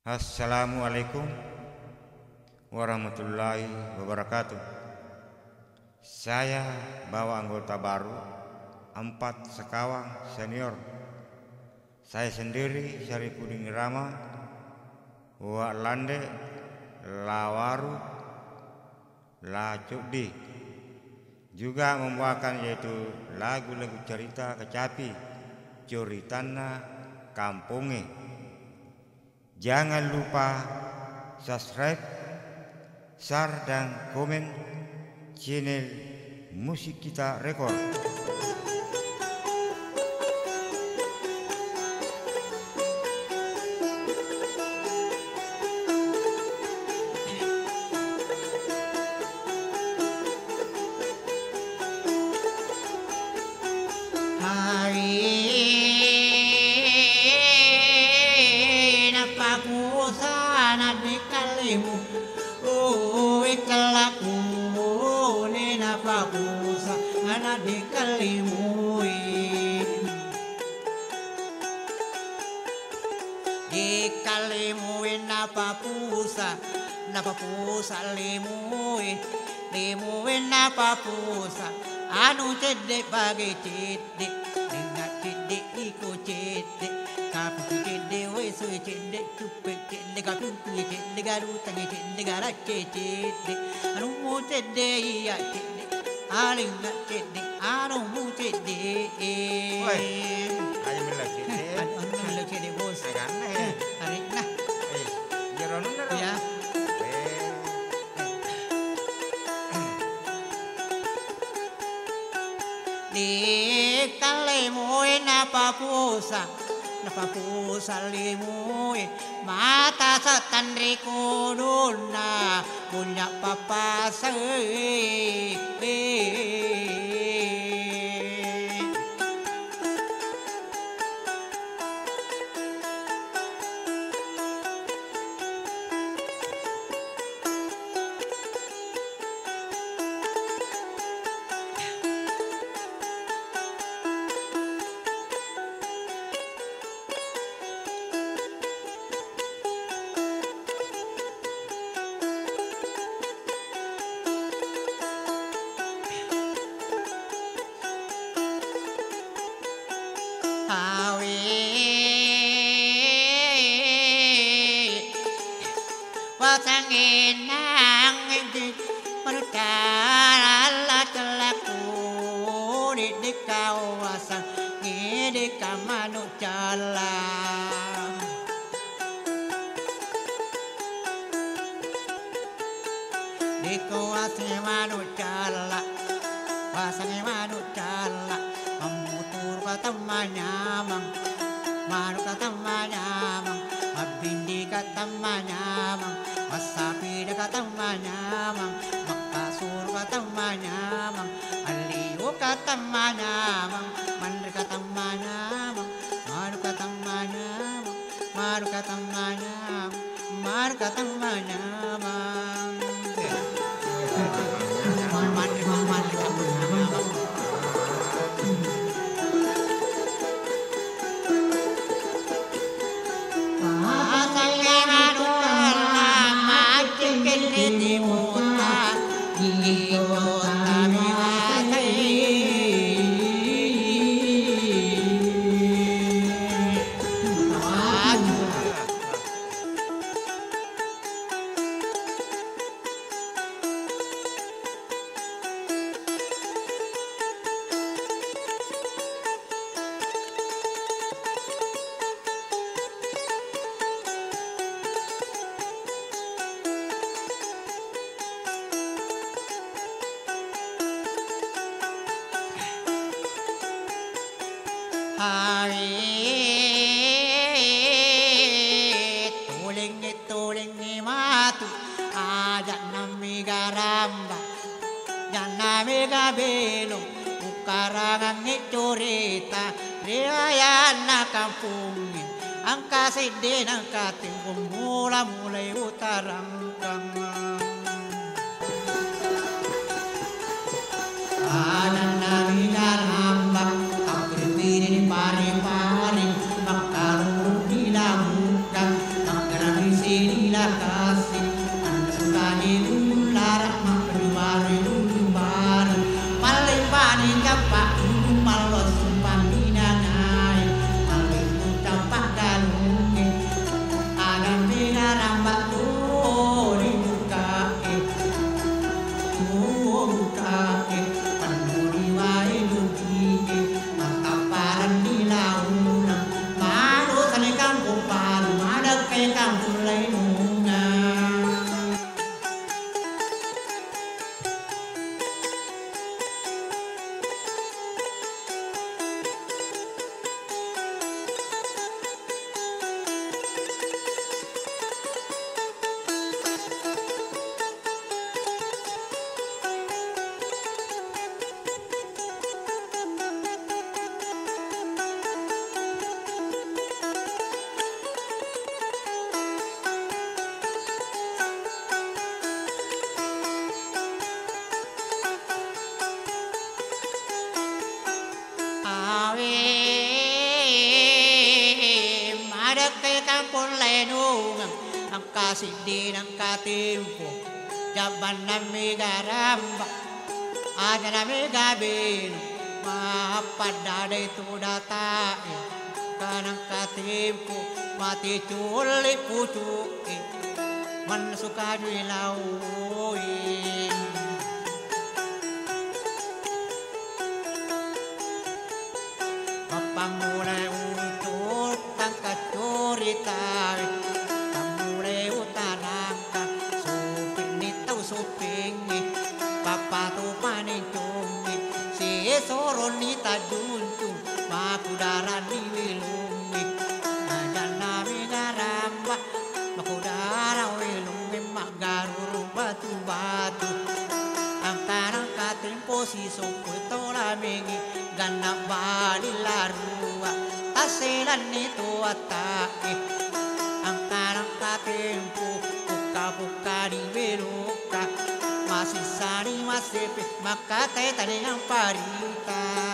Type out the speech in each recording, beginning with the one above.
Assalamualaikum warahmatullahi wabarakatuh. Saya bawa anggota baru 4 Sekawang senior. Saya sendiri Syarifudin Rama, Wak Lande, Lawaru, Lacukdi. Juga membawakan yaitu lagu-lagu cerita kecapi, Curitana Kampunge. Jangan lupa subscribe, share dan komen channel Musik Kita Record. Napapusa limuin napapusa anu cedek bagi cedek dengan cedek iku cedek kapu cedek wesu cedek cupek cedek kapu cedek garu tangi cedek garak cedek anu mu cedek iya cedek aling nak cedek anu mu cedek Woi, ayo bilang cedek. anu bilang cedek bos arik nah Jeronun ya. Di kalimuin napapusa limuin mata setan rikuduna punya papasai. Wasangin nang di perkara telaku di kawasan di kamanu jalan di kawasan manu jalan wasangin manu jalan memutur kata manyamang manu kata manyamang abindi kata manyamang masapi kata manyamang makasur kata manyamang aliu kata manyamang mandri kata manyamang maru kata manyamang maru kata manyamang maru kata manyamang mandri kata manyamang tuling matu ajak nami garamba dan nami gabelo ukarangan cerita riayana kampungin angka sidin angka timbung mulai utarangkang ada nami garamba tak berdiri pari-pari makaru hilang Pasidin ang katimpo Jaban na may garamba Ada na may gabino Mapadaday to datain Kanang katimpo Mati chuli pucuki Man suka dilawin Mapamulay untuk Tang kacuritai Pamulay utarangka Suping nitaw suping Papatu panintungi Si soron nita juntun Makudaran ni wilungi Adan nami garamba Makudara wilungi Magaruru batu-batu Ang karang katimpo si sungkuto lamingi Ganak bali larua Tasilan nito atake Ang karang katimpo Puka-puka di beluka Masih sari masipi Makatay tali ang parita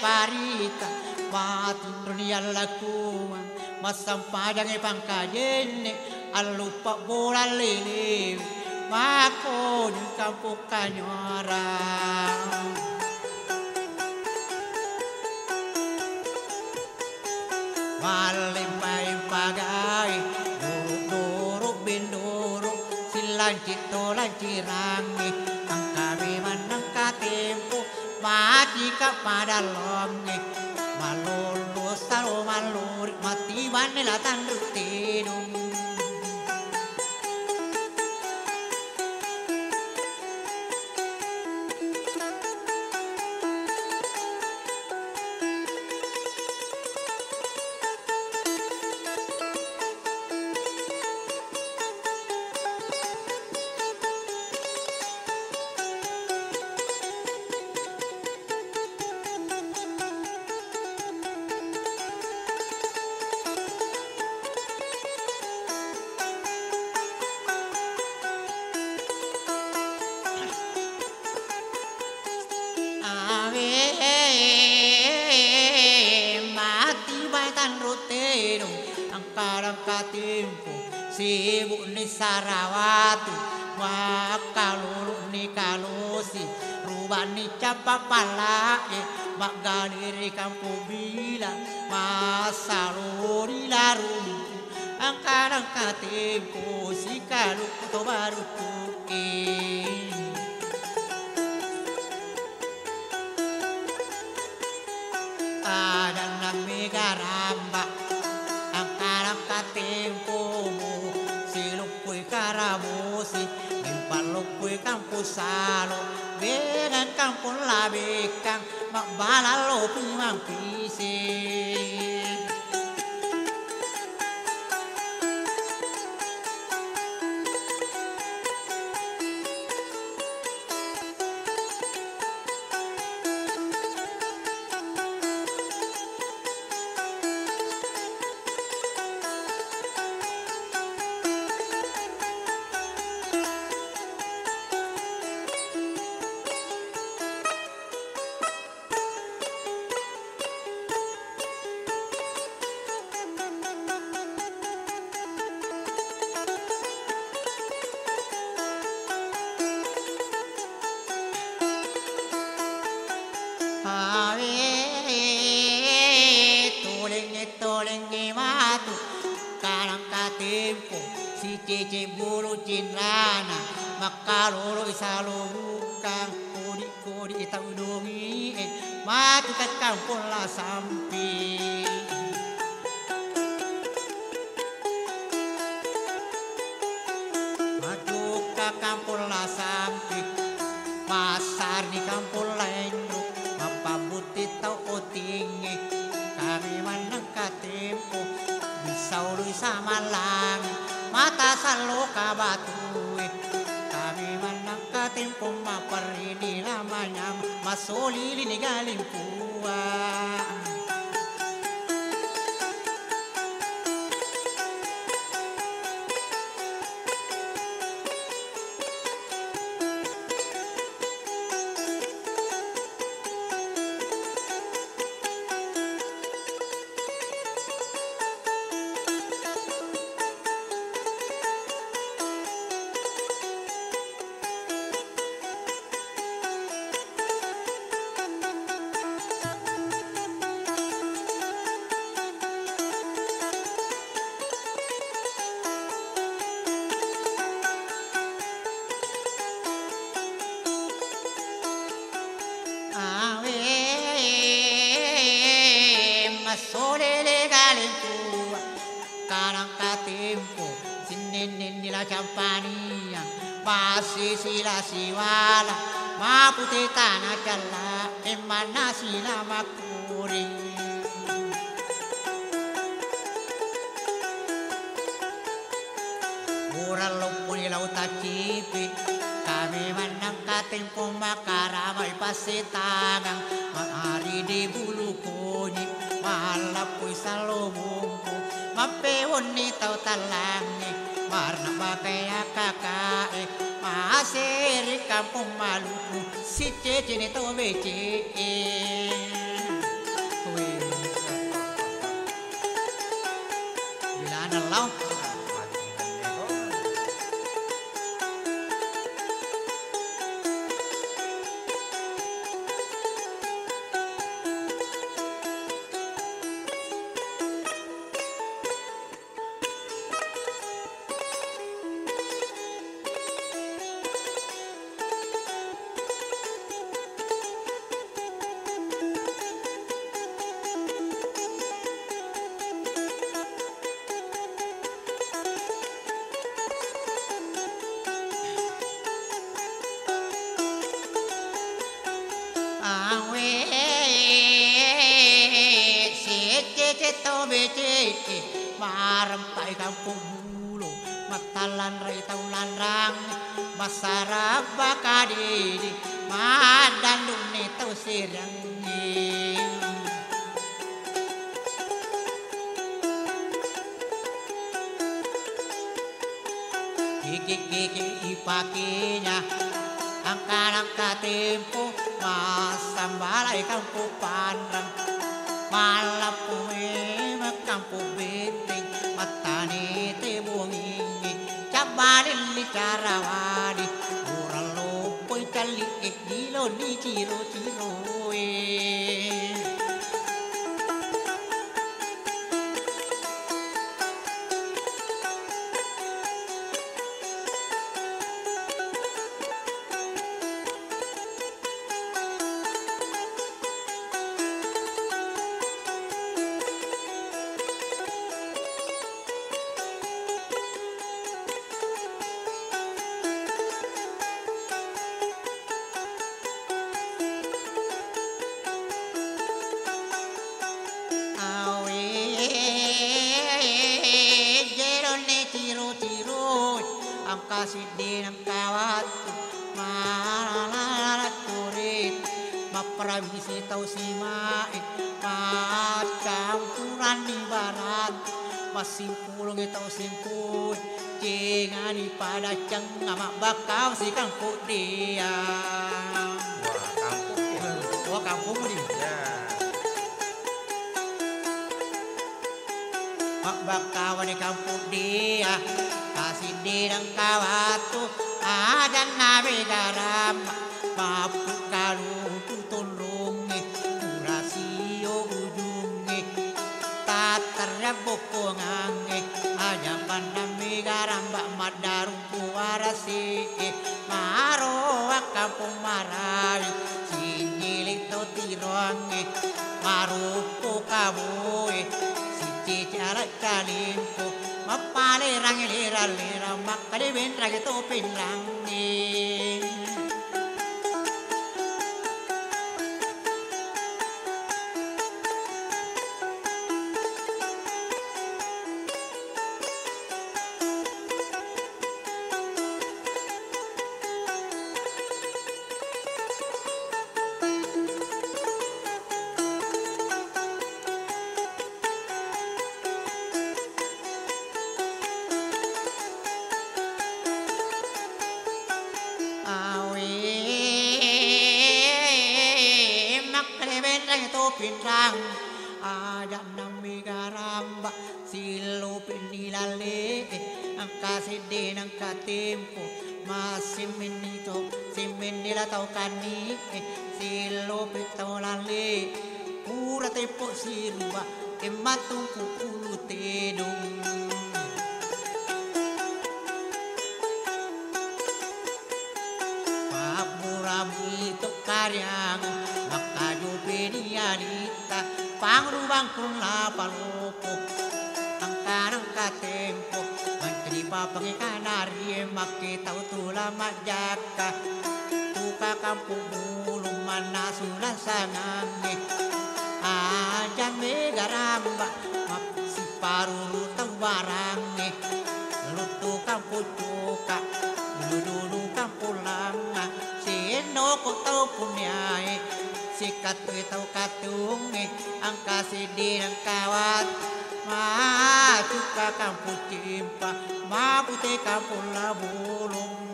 Parita Matin dunia lakuan Masam padang pangkajene Alupa bola lele Mako di kampung kanyara Malim pagai Duru binduru Silang cito lancirangi Ang kami manang katempo Mati kepada lomnya Malulus taruh malurik Mati vanila tanduk tidung Katimpo sibuk ni Sarawati Wakalulu ni Kalusi Rubah ni Capapalae Magaliri kampung bila Masalu di larumpu Angkarang katimpo si Kaluku to baru tukin Kadang nami garamba Katimpo mo silupui karamusi Nimpalupui kampusalo Dengan kampung labikang Makbalalo pimang pising Si cici bulu cinlana Makalulu isalurukang Kodi-kodi itang udungi Mati ke kampung lah samping Maju ke kampung lah samping Pasar di kampung lendu Mapabuti tau tinggi Kami menang katimpo Bisaului sama langit Mata salo kabatu kami menang tempo ma parrini la magna ma soli li galing pua. Sole legale tua, caranga tempo, sinnendi la campania, passi si la si wala, ma putetana calla e manna si la macuri. Ora lopponi lauta cipi, kami manang katempo makarama ipasetangang, mahari di bulu koni. Malapui salomongko mapewon ni tau talangi marna bakaya kakae maseri kampung Maluku si cece ni tau bece bila ada lau marempai kampung bulu matalan rai taulan rang masarap bakadidi madandung ni tau sirangi kiki ipakinya angka tempo masambalai kampung pandang malapue kampung benteng matane te buangi cabalin li carawadi orang lopo cali dilo ni ciro kasih dinang kawat malalat kurit mapravisi tau simain campuran di barat masimpulong tau simpul cengani pada ceng ngamak bakal si kampung dia wah kampung dia mak bakal di kampung dia kasih dirang kawatu ada nabi garam mapu kalu tutulungi kurasio ujungi tatar bokongangi aja pandami garam bak madarung kuarasi maro kampung marari sinyilik to tirongi marupo kabue si cicara kalimpo mapale rangi lera makale ben ragi to pinrangi pinrang aja nami garamba silo pinilale angka sede angka tempo masih menito simenila tau kani silo pitolale pura tempo sirba ematung kukulu tedong Rabito karyang makajupinianita pangrubang kung napalopo ang karang katempo mantri papangikanari makita utula majaka tuka kampu bulong manasulan sangangi ajan megaramba mapsiparurutang barangi lutu kampu cuka dulu kampu langa sino ko tau punyai sikat ko tau katungi ang kasidi ng kawat matuka kampu cimpa maputi kampu labulong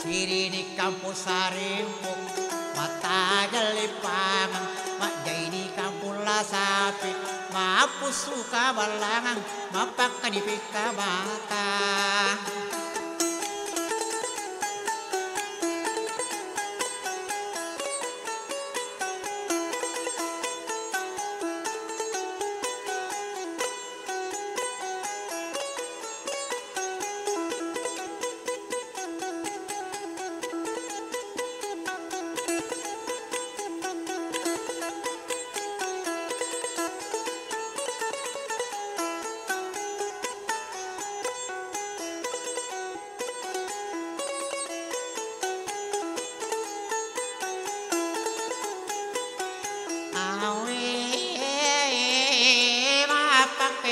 Sirini kampo sarimpo matagal lipangan majay ni kampo lasapi mapusu kabalangan mapakanipik ka bata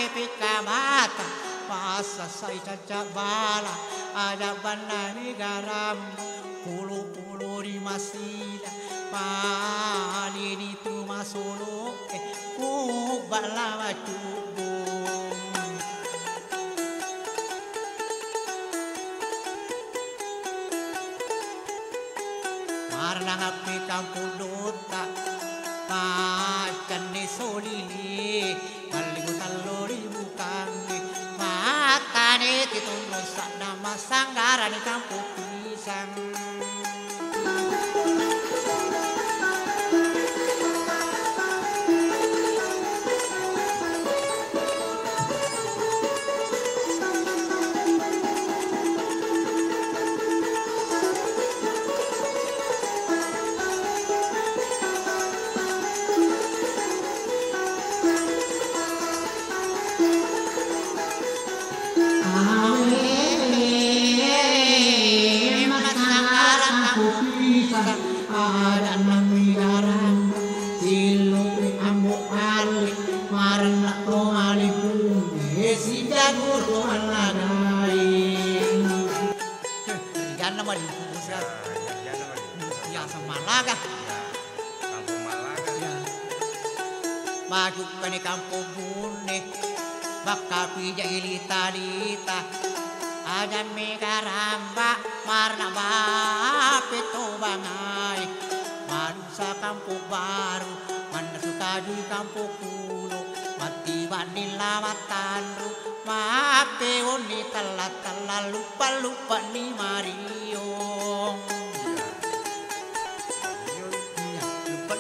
Pikamata pasa say bala ada banani garam pulu-pulu di masila palini tu masolo bala tubong marna ngapi kampung dota makan ni solili malimutan lori bukan mata ni titong rusak nama sanggaran di kampung pisang ada namigaran silong ambo ali marna to alipu si jagur to aladai jangan mari ya sama Malaga Kampung Malaga ya maju ke kampung bune baka pija ilita-lita ajan megaramba marna bapito bangai manusa kampung baru mana suka di kampung kulo mati bani lawatan rumah peoni telat lupa ni Mario. Ya, lupa.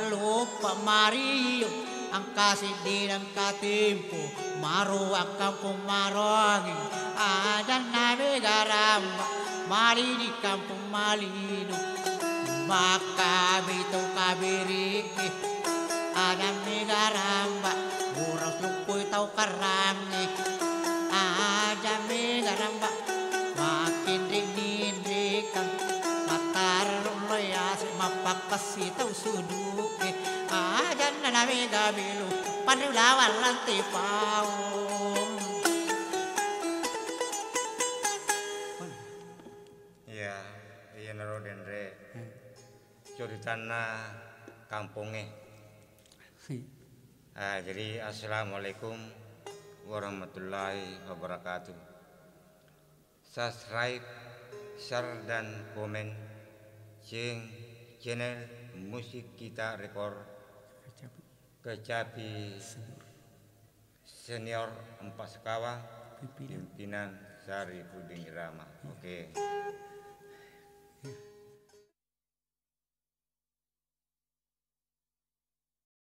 Lupa Mario ang kasih ng katimpo maro ang kampung marongi adan na begaramba malini kampung malino makabito kabiriki adan begaramba buras lupoy tau karangi adan begaramba makin rinindikang mataroloyas mapakasitaw suduki ajan na namiga bilu panulawan lantipaw. Iya, iya naroden re. Ceritana kampungnya. Jadi assalamualaikum warahmatullahi wabarakatuh. Subscribe, share dan komen channel musik kita rekor Kecapi Senior 4 Sekawa pimpinan Sarifudin Irama. Oke.